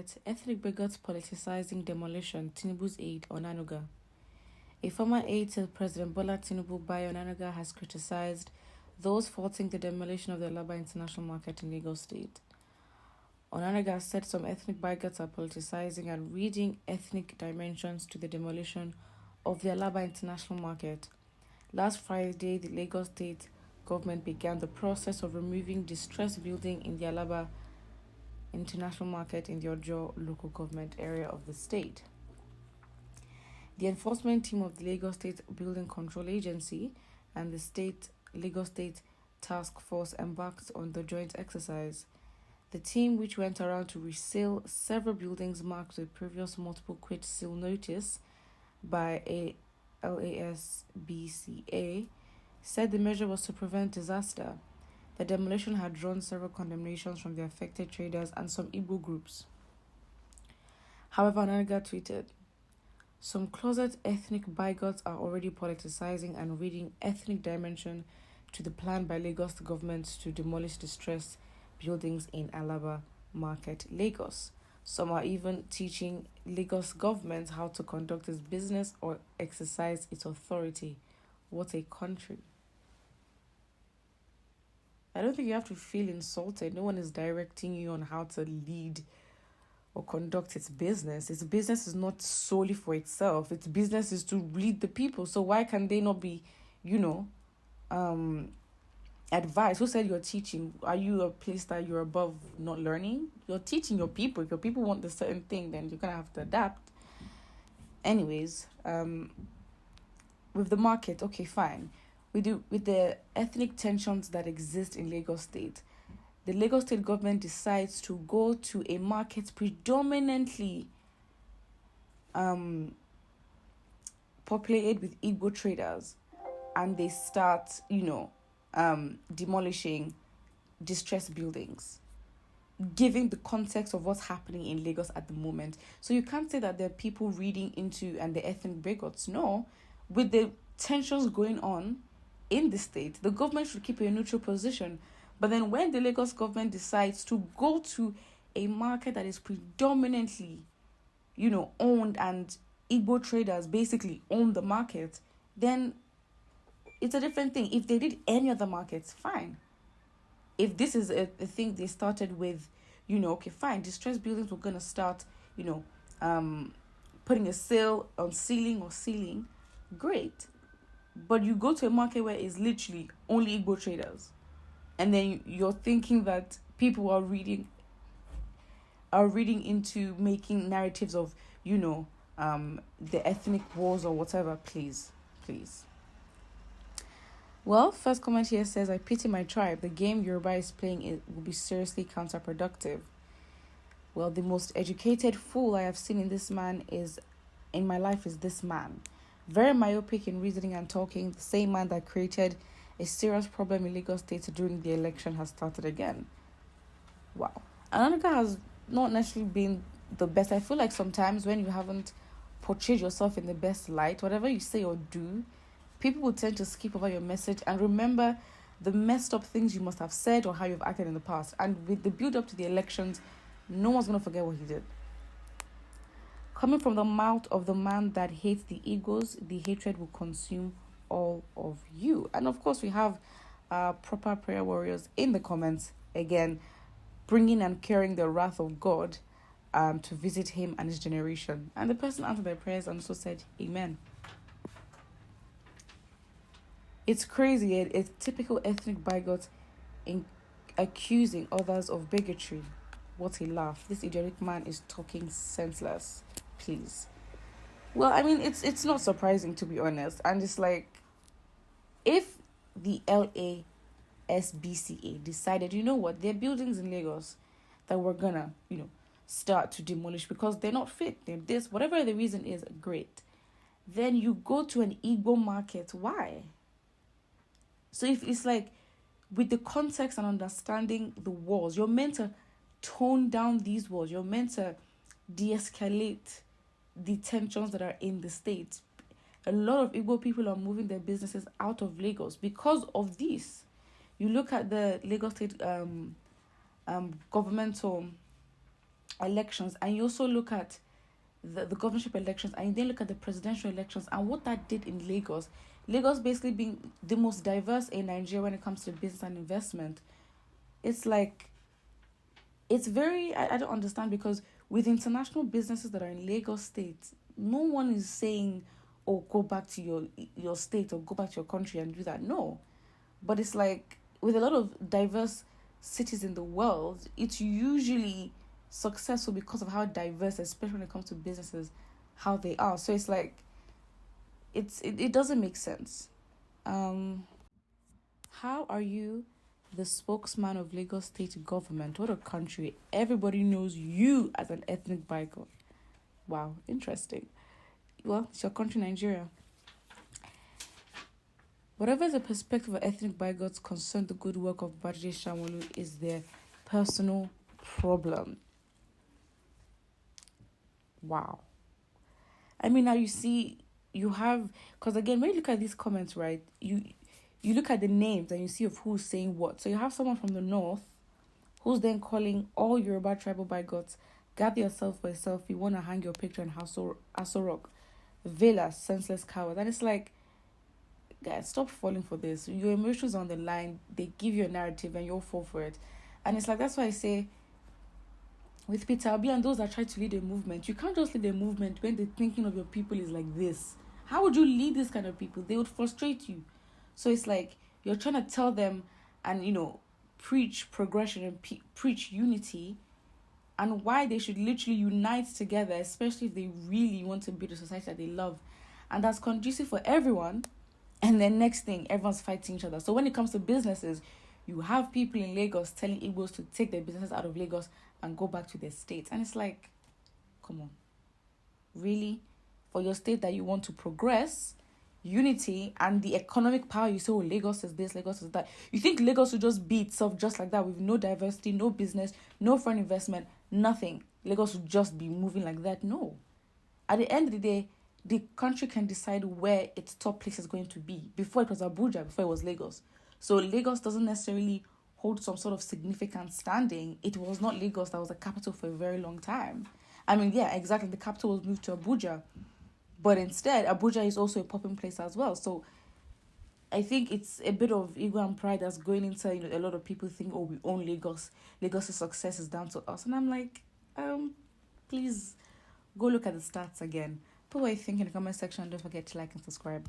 market, ethnic bigots politicizing demolition, Tinubu's aide, Onanuga. A former aide to President Bola Tinubu, Bayo Onanuga, has criticized those faulting the demolition of the Alaba International Market in Lagos State. Onanuga said some ethnic bigots are politicizing and reading ethnic dimensions to the demolition of the Alaba International Market. Last Friday, the Lagos State government began the process of removing distressed building in the Alaba International Market in the Ojo local government area of the state. The enforcement team of the Lagos State Building Control Agency and the Lagos State Task Force embarked on the joint exercise. The team, which went around to reseal several buildings marked with previous multiple quit seal notice by a LASBCA, said the measure was to prevent disaster. The demolition had drawn several condemnations from the affected traders and some Igbo groups. However, Onanuga tweeted, "Some closet ethnic bigots are already politicizing and reading ethnic dimension to the plan by Lagos government to demolish distressed buildings in Alaba Market, Lagos. Some are even teaching Lagos government how to conduct its business or exercise its authority. What a country." I don't think you have to feel insulted. No one is directing you on how to lead or conduct its business. Its business is not solely for itself. Its business is to lead the people. So why can they not be, advised? Who said you're teaching? Are you a place that you're above not learning? You're teaching your people. If your people want the certain thing, then you're going to have to adapt. Anyways, with the market, okay, fine. With the ethnic tensions that exist in Lagos State, the Lagos State government decides to go to a market predominantly populated with Igbo traders, and they start, demolishing distressed buildings, giving the context of what's happening in Lagos at the moment. So you can't say that there are people reading into and the ethnic bigots. No, with the tensions going on in the state, the government should keep a neutral position. But then when the Lagos government decides to go to a market that is predominantly, owned, and Igbo traders basically own the market, then it's a different thing. If they did any other markets, fine. If this is a thing they started with, okay, fine, distressed buildings were going to start, putting a sale on ceiling, great. But you go to a market where it's literally only Igbo traders, and then you're thinking that people are reading into making narratives of, the ethnic wars or whatever. Please. Well, first comment here says, "I pity my tribe. The game Yoruba is playing will be seriously counterproductive." Well, the most educated fool I have seen in my life is this man. Very myopic in reasoning and talking. The same man that created a serious problem in Lagos State during the election has started again. Wow. Onanuga has not necessarily been the best. I feel like sometimes when you haven't portrayed yourself in the best light, whatever you say or do, people will tend to skip over your message and remember the messed up things you must have said or how you've acted in the past. And with the build up to the elections, no one's going to forget what he did. Coming from the mouth of the man that hates the Igbos, the hatred will consume all of you. And of course, we have proper prayer warriors in the comments, again, bringing and carrying the wrath of God to visit him and his generation. And the person answered their prayers and also said, Amen. It's crazy. It's typical ethnic bigot in accusing others of bigotry. What a laugh. This idiotic man is talking senseless. Please. Well, I mean, it's not surprising, to be honest. And it's like, if the LASBCA decided, you know what, there are buildings in Lagos that we're gonna, start to demolish because they're not fit, they're this, whatever the reason is, great. Then you go to an Igbo market. Why? So if it's like, with the context and understanding the wars, you're meant to tone down these wars. You're meant to de-escalate the tensions that are in the state. A lot of Igbo people are moving their businesses out of Lagos because of this. You look at the Lagos State governmental elections, and you also look at the governorship elections, and you then look at the presidential elections and what that did in Lagos. Lagos basically being the most diverse in Nigeria when it comes to business and investment. It's like, it's very, I don't understand, because with international businesses that are in Lagos State, no one is saying, oh, go back to your state or go back to your country and do that. No. But it's like, with a lot of diverse cities in the world, it's usually successful because of how diverse, especially when it comes to businesses, how they are. So it's like, it doesn't make sense. Um, how are you the spokesman of Lagos State government? What a country! Everybody knows you as an ethnic bigot. Wow, interesting. Well, it's your country, Nigeria. Whatever the perspective of ethnic bigots concern the good work of Baje Shamolu is their personal problem. Wow. I mean, now you see, you have, because again, when you look at these comments, right, you look at the names and you see of who's saying what. So you have someone from the north who's then calling all Yoruba tribal bigots, gather yourself for a selfie, want to hang your picture in Aso Rock, Villa, senseless cowards. And it's like, guys, stop falling for this. Your emotions on the line, they give you a narrative and you'll fall for it. And it's like, that's why I say, with Peter Obi and those that try to lead a movement, you can't just lead a movement when the thinking of your people is like this. How would you lead this kind of people? They would frustrate you. So it's like, you're trying to tell them and, preach progression and preach unity, and why they should literally unite together, especially if they really want to build a society that they love and that's conducive for everyone. And then next thing, everyone's fighting each other. So when it comes to businesses, you have people in Lagos telling Igbos to take their businesses out of Lagos and go back to their states. And it's like, come on. Really? For your state that you want to progress, unity, and the economic power, you say, oh, Lagos is this, Lagos is that. You think Lagos would just be itself just like that with no diversity, no business, no foreign investment, nothing. Lagos would just be moving like that? No. At the end of the day, the country can decide where its top place is going to be. Before it was Abuja, before it was Lagos. So Lagos doesn't necessarily hold some sort of significant standing. It was not Lagos that was the capital for a very long time. I mean, yeah, exactly. The capital was moved to Abuja. But instead, Abuja is also a popping place as well. So I think it's a bit of ego and pride that's going into, a lot of people think, oh, we own Lagos. Lagos' success is down to us. And I'm like, please go look at the stats again. Put what you think in the comment section. Don't forget to like and subscribe.